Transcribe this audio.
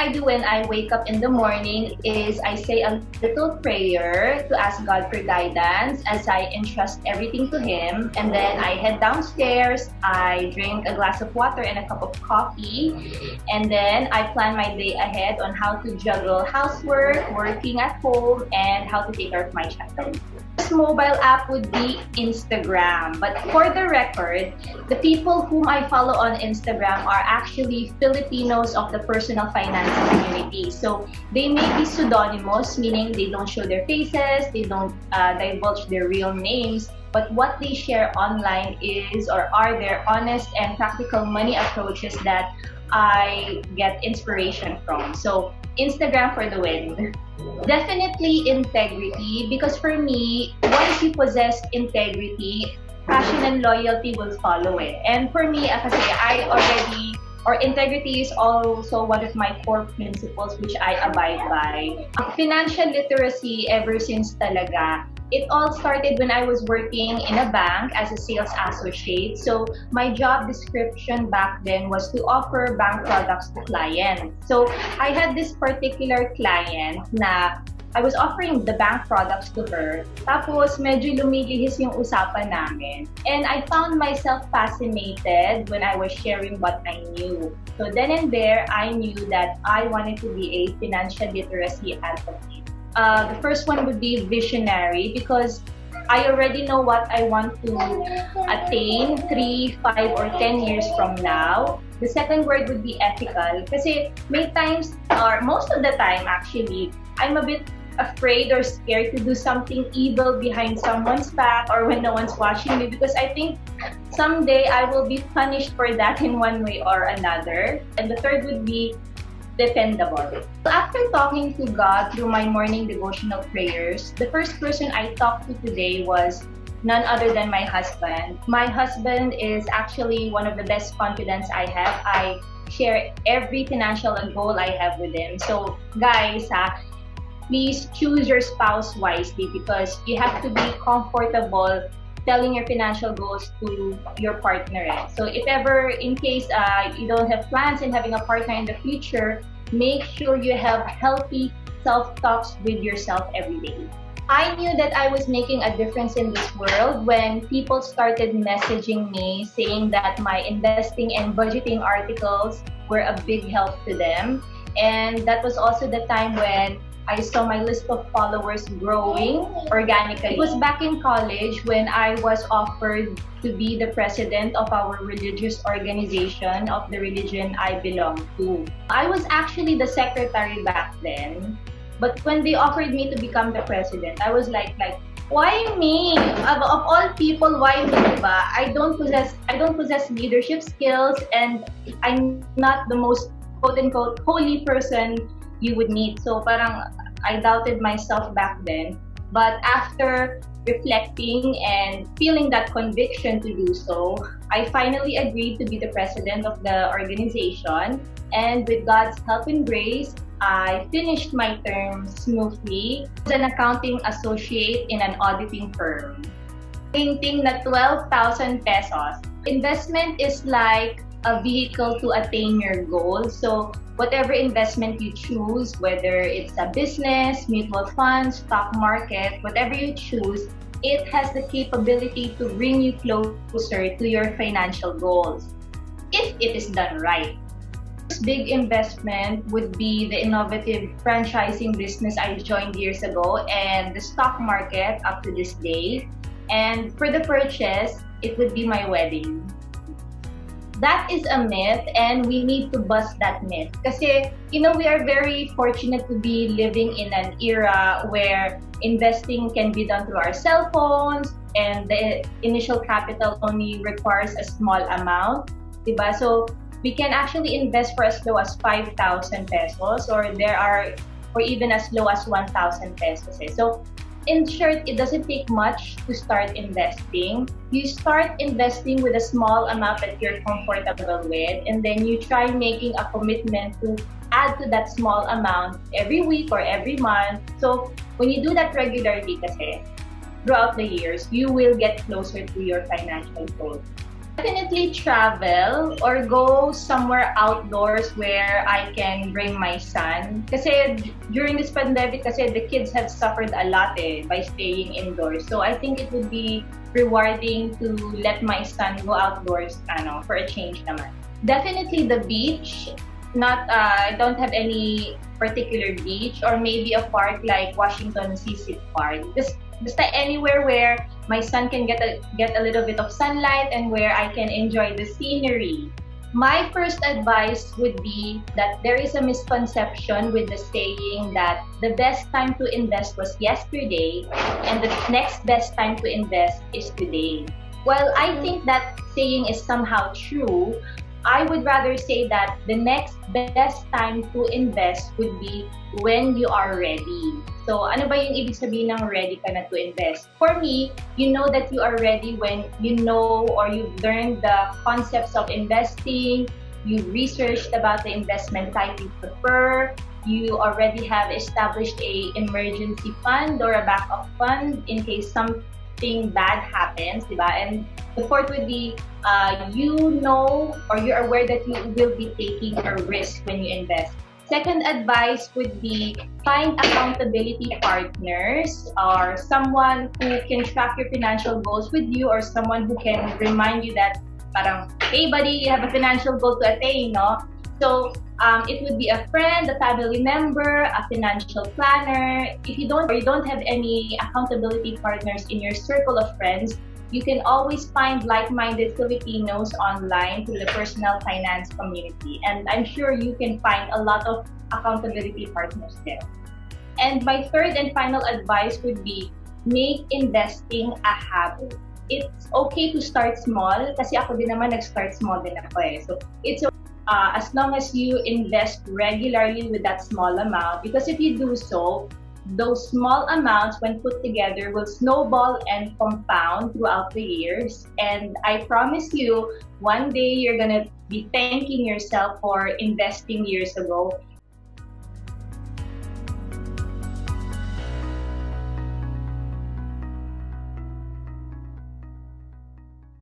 I do when I wake up in the morning is I say a little prayer to ask God for guidance as I entrust everything to Him. And then I head downstairs, I drink a glass of water and a cup of coffee. And then I plan my day ahead on how to juggle housework, working at home, and how to take care of my child. This mobile app would be Instagram. But for the record, the people whom I follow on Instagram are actually Filipinos of the personal finance community. So they may be pseudonymous, meaning they don't show their faces, they don't divulge their real names, but what they share online is or are their honest and practical money approaches that I get inspiration from. So Instagram for the win. Definitely integrity, because for me, once you possess integrity, passion and loyalty will follow it. And for me, kasi integrity is also one of my core principles which I abide by. Financial literacy ever since talaga. It all started when I was working in a bank as a sales associate. So my job description back then was to offer bank products to clients. So I had this particular client na I was offering the bank products to her. Tapos medyo lumilihis yung usapan namin. And I found myself fascinated when I was sharing what I knew. So then and there, I knew that I wanted to be a financial literacy advocate. The first one would be visionary, because I already know what I want to attain 3, 5, or 10 years from now. The second word would be ethical, kasi may times, or most of the time actually, I'm a bit afraid or scared to do something evil behind someone's back or when no one's watching me, because I think someday I will be punished for that in one way or another. And the third would be dependable. After talking to God through my morning devotional prayers, the first person I talked to today was none other than my husband. My husband is actually one of the best confidants I have. I share every financial goal I have with him. So guys, please choose your spouse wisely, because you have to be comfortable telling your financial goals to your partner. So if ever, in case you don't have plans in having a partner in the future, make sure you have healthy self-talks with yourself every day. I knew that I was making a difference in this world when people started messaging me saying that my investing and budgeting articles were a big help to them. And that was also the time when I saw my list of followers growing organically. It was back in college when I was offered to be the president of our religious organization of the religion I belong to. I was actually the secretary back then, but when they offered me to become the president, I was like, why me? Of all people, why me, diba? I don't possess leadership skills, and I'm not the most quote-unquote holy person you would meet. So parang I doubted myself back then. But after reflecting and feeling that conviction to do so, I finally agreed to be the president of the organization. And with God's help and grace, I finished my term smoothly as an accounting associate in an auditing firm. Painting na 12,000 pesos. Investment is like a vehicle to attain your goals. So whatever investment you choose, whether it's a business, mutual funds, stock market, whatever you choose, it has the capability to bring you closer to your financial goals, if it is done right. This big investment would be the innovative franchising business I joined years ago and the stock market up to this day. And for the purchase, it would be my wedding. That is a myth, and we need to bust that myth. Kasi, we are very fortunate to be living in an era where investing can be done through our cell phones, and the initial capital only requires a small amount, diba? So we can actually invest for as low as 5,000 pesos, or even as low as 1,000 pesos. So in short, it doesn't take much to start investing. You start investing with a small amount that you're comfortable with, and then you try making a commitment to add to that small amount every week or every month. So when you do that regularly, kasi, throughout the years, you will get closer to your financial goals. Definitely travel or go somewhere outdoors where I can bring my son. Kasi during this pandemic, kasi the kids have suffered a lot by staying indoors. So I think it would be rewarding to let my son go outdoors for a change naman. Definitely the beach. I don't have any particular beach, or maybe a park like Washington CC Park. Just anywhere where my son can get a little bit of sunlight and where I can enjoy the scenery. My first advice would be that there is a misconception with the saying that the best time to invest was yesterday and the next best time to invest is today. While I think that saying is somehow true, I would rather say that the next best time to invest would be when you are ready. So, ano ba yung ibig sabihin ng ready ka na to invest? For me, you know that you are ready when you know or you've learned the concepts of investing, you've researched about the investment type you prefer, you already have established a emergency fund or a backup fund in case something bad happens, diba? And the fourth would be, you know or you're aware that you will be taking a risk when you invest. Second advice would be find accountability partners or someone who can track your financial goals with you, or someone who can remind you that parang, hey buddy, you have a financial goal to attain, no? So it would be a friend, a family member, a financial planner. If you don't have any accountability partners in your circle of friends, you can always find like-minded Filipinos online through the personal finance community. And I'm sure you can find a lot of accountability partners there. And my third and final advice would be make investing a habit. It's okay to start small, kasi ako din naman nag-start small din ako eh. So it's as long as you invest regularly with that small amount, because if you do so, those small amounts, when put together, will snowball and compound throughout the years. And I promise you, one day you're gonna be thanking yourself for investing years ago.